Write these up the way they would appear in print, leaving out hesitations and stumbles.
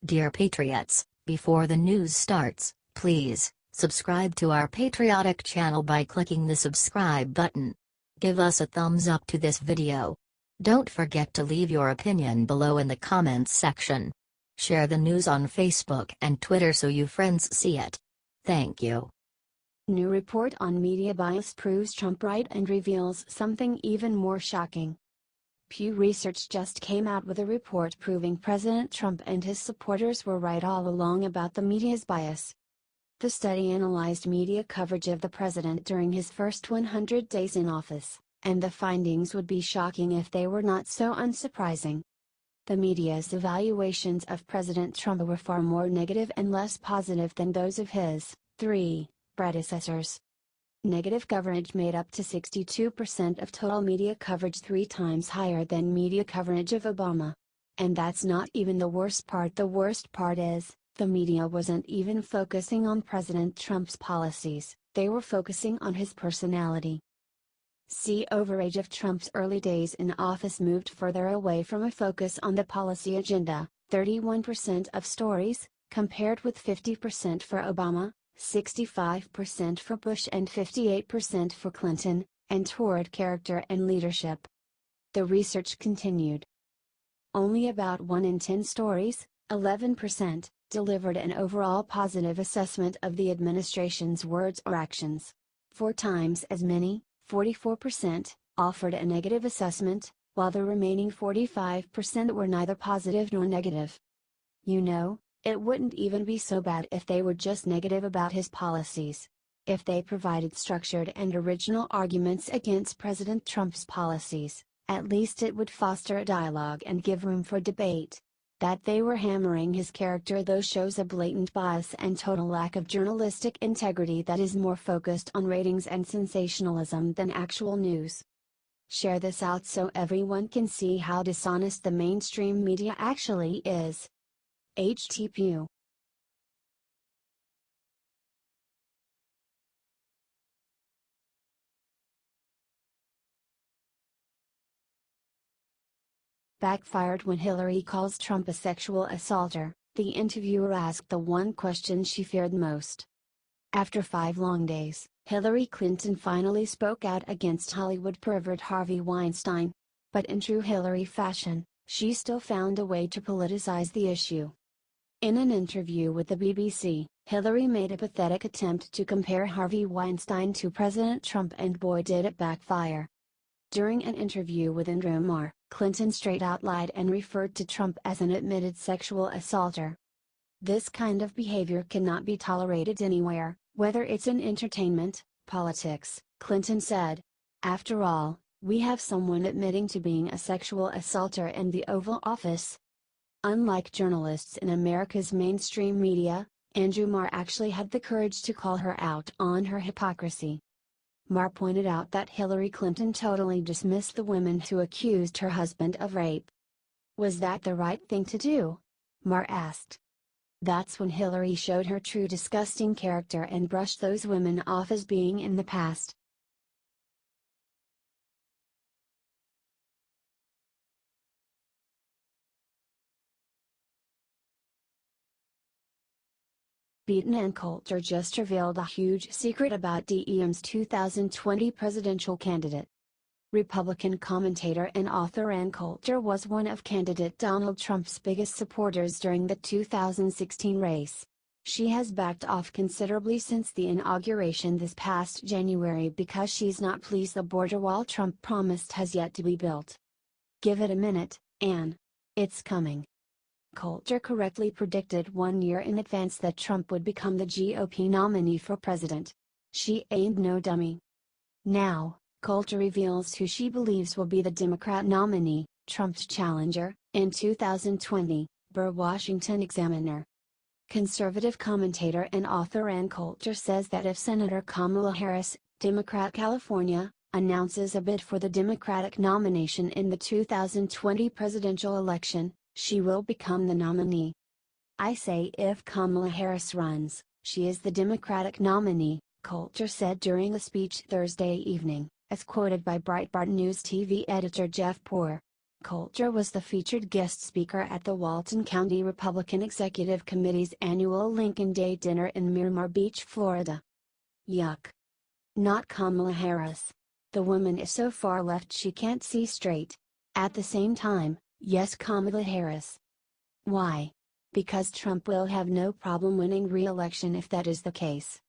Dear Patriots, before the news starts, please subscribe to our patriotic channel by clicking the subscribe button. Give us a thumbs up to this video. Don't forget to leave your opinion below in the comments section. Share the news on Facebook and Twitter so your friends see it. Thank you. New report on media bias proves Trump right and reveals something even more shocking. Pew Research just came out with a report proving President Trump and his supporters were right all along about the media's bias. The study analyzed media coverage of the president during his first 100 days in office, and the findings would be shocking if they were not so unsurprising. The media's evaluations of President Trump were far more negative and less positive than those of his three predecessors. Negative coverage made up to 62% of total media coverage, 3 times higher than media coverage of Obama. And that's not even the worst part. The worst part is, the media wasn't even focusing on President Trump's policies, they were focusing on his personality. See overage of Trump's early days in office moved further away from a focus on the policy agenda, 31% of stories, compared with 50% for Obama, 65% for Bush and 58% for Clinton, and toward character and leadership. The research continued. Only about 1 in 10 stories, 11%, delivered an overall positive assessment of the administration's words or actions. 4 times as many, 44%, offered a negative assessment, while the remaining 45% were neither positive nor negative. It wouldn't even be so bad if they were just negative about his policies. If they provided structured and original arguments against President Trump's policies, at least it would foster a dialogue and give room for debate. That they were hammering his character though shows a blatant bias and total lack of journalistic integrity that is more focused on ratings and sensationalism than actual news. Share this out so everyone can see how dishonest the mainstream media actually is. HTPU. Backfired when Hillary calls Trump a sexual assaulter, the interviewer asked the one question she feared most. After 5 long days, Hillary Clinton finally spoke out against Hollywood pervert Harvey Weinstein. But in true Hillary fashion, she still found a way to politicize the issue. In an interview with the BBC, Hillary made a pathetic attempt to compare Harvey Weinstein to President Trump, and boy did it backfire. During an interview with Indromar, Clinton straight out lied and referred to Trump as an admitted sexual assaulter. This kind of behavior cannot be tolerated anywhere, whether it's in entertainment, politics, Clinton said. After all, we have someone admitting to being a sexual assaulter in the Oval Office. Unlike journalists in America's mainstream media, Andrew Marr actually had the courage to call her out on her hypocrisy. Marr pointed out that Hillary Clinton totally dismissed the women who accused her husband of rape. Was that the right thing to do? Marr asked. That's when Hillary showed her true disgusting character and brushed those women off as being in the past. Beaton and Coulter just revealed a huge secret about DEM's 2020 presidential candidate. Republican commentator and author Ann Coulter was one of candidate Donald Trump's biggest supporters during the 2016 race. She has backed off considerably since the inauguration this past January because she's not pleased the border wall Trump promised has yet to be built. Give it a minute, Ann. It's coming. Coulter correctly predicted 1 year in advance that Trump would become the GOP nominee for president. She ain't no dummy. Now, Coulter reveals who she believes will be the Democrat nominee, Trump's challenger, in 2020, per Washington Examiner. Conservative commentator and author Ann Coulter says that if Senator Kamala Harris, Democrat California, announces a bid for the Democratic nomination in the 2020 presidential election, she will become the nominee. I say if Kamala Harris runs, she is the Democratic nominee, Coulter said during a speech Thursday evening, as quoted by Breitbart News TV editor Jeff Poor. Coulter was the featured guest speaker at the Walton County Republican Executive Committee's annual Lincoln Day dinner in Miramar Beach, Florida. Yuck. Not Kamala Harris. The woman is so far left she can't see straight. At the same time, yes, Kamala Harris. Why? Because Trump will have no problem winning re-election if that is the case.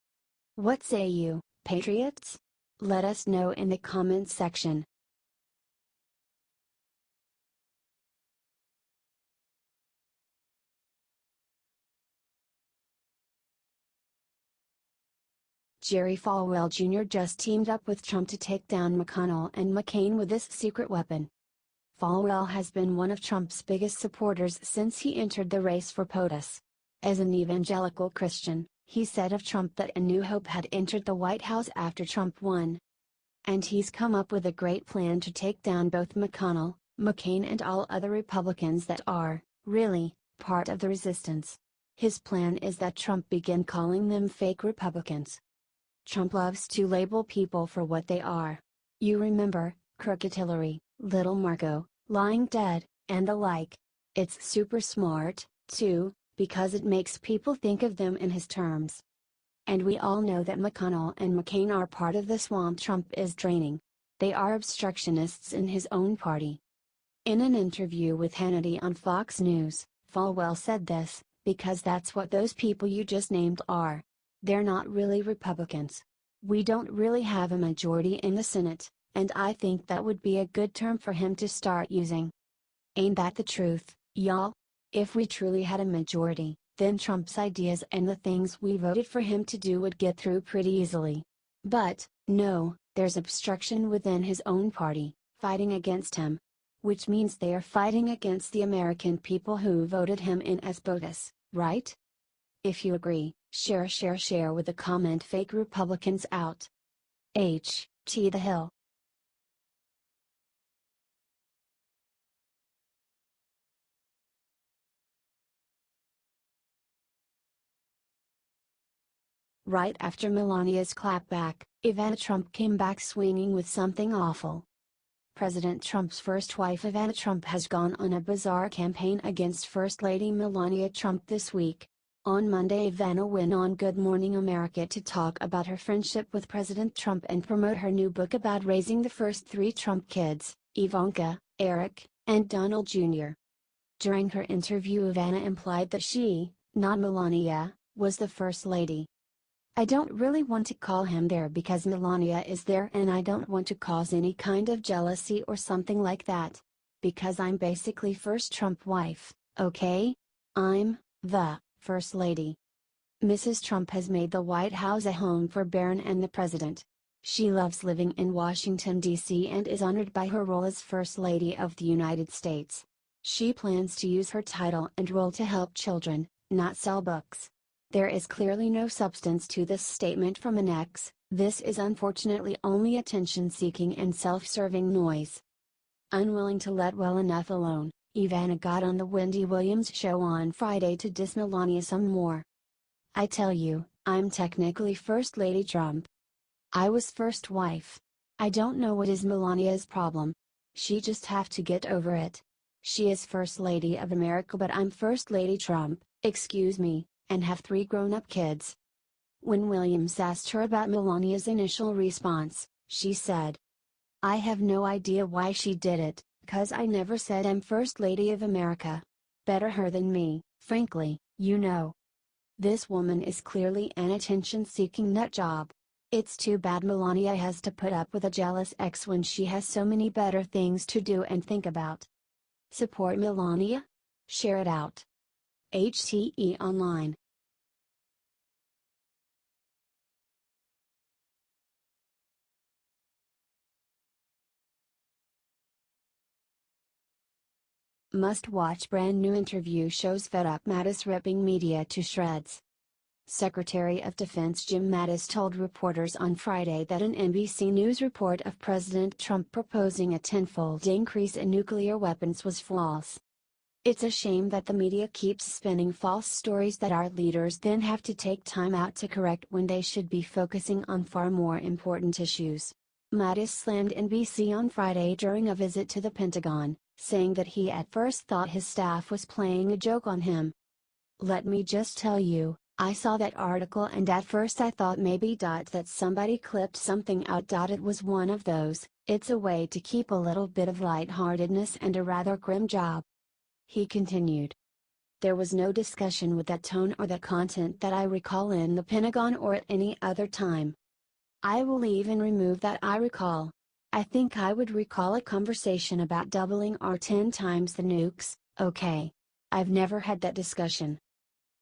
What say you, patriots? Let us know in the comments section. Jerry Falwell Jr. just teamed up with Trump to take down McConnell and McCain with this secret weapon. Falwell has been one of Trump's biggest supporters since he entered the race for POTUS. As an evangelical Christian, he said of Trump that a new hope had entered the White House after Trump won. And he's come up with a great plan to take down both McConnell, McCain and all other Republicans that are, really, part of the resistance. His plan is that Trump begin calling them fake Republicans. Trump loves to label people for what they are. You remember, Crooked Hillary, Little Marco, Lying Dead, and the like. It's super smart, too, because it makes people think of them in his terms. And we all know that McConnell and McCain are part of the swamp Trump is draining. They are obstructionists in his own party. In an interview with Hannity on Fox News, Falwell said this, because that's what those people you just named are. They're not really Republicans. We don't really have a majority in the Senate, and I think that would be a good term for him to start using. Ain't that the truth, y'all? If we truly had a majority, then Trump's ideas and the things we voted for him to do would get through pretty easily. But, no, there's obstruction within his own party, fighting against him. Which means they are fighting against the American people who voted him in as POTUS, right? If you agree, share with a comment. Fake Republicans out. H.T. The Hill. Right after Melania's clapback, Ivana Trump came back swinging with something awful. President Trump's first wife Ivana Trump has gone on a bizarre campaign against First Lady Melania Trump this week. On Monday, Ivana went on Good Morning America to talk about her friendship with President Trump and promote her new book about raising the first three Trump kids, Ivanka, Eric, and Donald Jr. During her interview, Ivana implied that she, not Melania, was the First Lady. I don't really want to call him there because Melania is there and I don't want to cause any kind of jealousy or something like that. Because I'm basically first Trump wife, okay? I'm the First Lady. Mrs. Trump has made the White House a home for Barron and the President. She loves living in Washington, D.C. and is honored by her role as First Lady of the United States. She plans to use her title and role to help children, not sell books. There is clearly no substance to this statement from an ex. This is unfortunately only attention-seeking and self-serving noise. Unwilling to let well enough alone, Ivana got on the Wendy Williams show on Friday to diss Melania some more. I tell you, I'm technically First Lady Trump. I was first wife. I don't know what is Melania's problem. She just have to get over it. She is First Lady of America but I'm First Lady Trump, excuse me, and have 3 grown-up kids. When Williams asked her about Melania's initial response, she said, I have no idea why she did it, 'cause I never said I'm First Lady of America. Better her than me, frankly, you know. This woman is clearly an attention-seeking nutjob. It's too bad Melania has to put up with a jealous ex when she has so many better things to do and think about. Support Melania? Share it out. HTE Online. Must-watch brand new interview shows fed up Mattis ripping media to shreds. Secretary of Defense Jim Mattis told reporters on Friday that an NBC News report of President Trump proposing a tenfold increase in nuclear weapons was false. It's a shame that the media keeps spinning false stories that our leaders then have to take time out to correct when they should be focusing on far more important issues. Mattis slammed NBC on Friday during a visit to the Pentagon, saying that he at first thought his staff was playing a joke on him. "Let me just tell you, I saw that article and at first I thought maybe that somebody clipped something out. It was one of those, it's a way to keep a little bit of lightheartedness and a rather grim job," he continued. "There was no discussion with that tone or that content that I recall in the Pentagon or at any other time. I will even remove that I recall. I think I would recall a conversation about doubling or 10 times the nukes, okay. I've never had that discussion."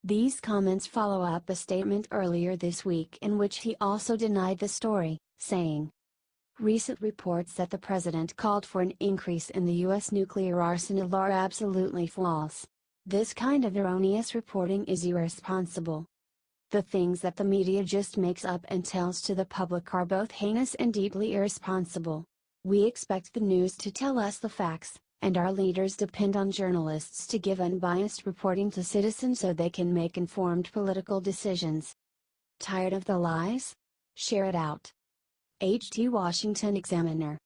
These comments follow up a statement earlier this week in which he also denied the story, saying, "Recent reports that the president called for an increase in the U.S. nuclear arsenal are absolutely false. This kind of erroneous reporting is irresponsible. The things that the media just makes up and tells to the public are both heinous and deeply irresponsible. We expect the news to tell us the facts, and our leaders depend on journalists to give unbiased reporting to citizens so they can make informed political decisions. Tired of the lies? Share it out." H.T. Washington Examiner.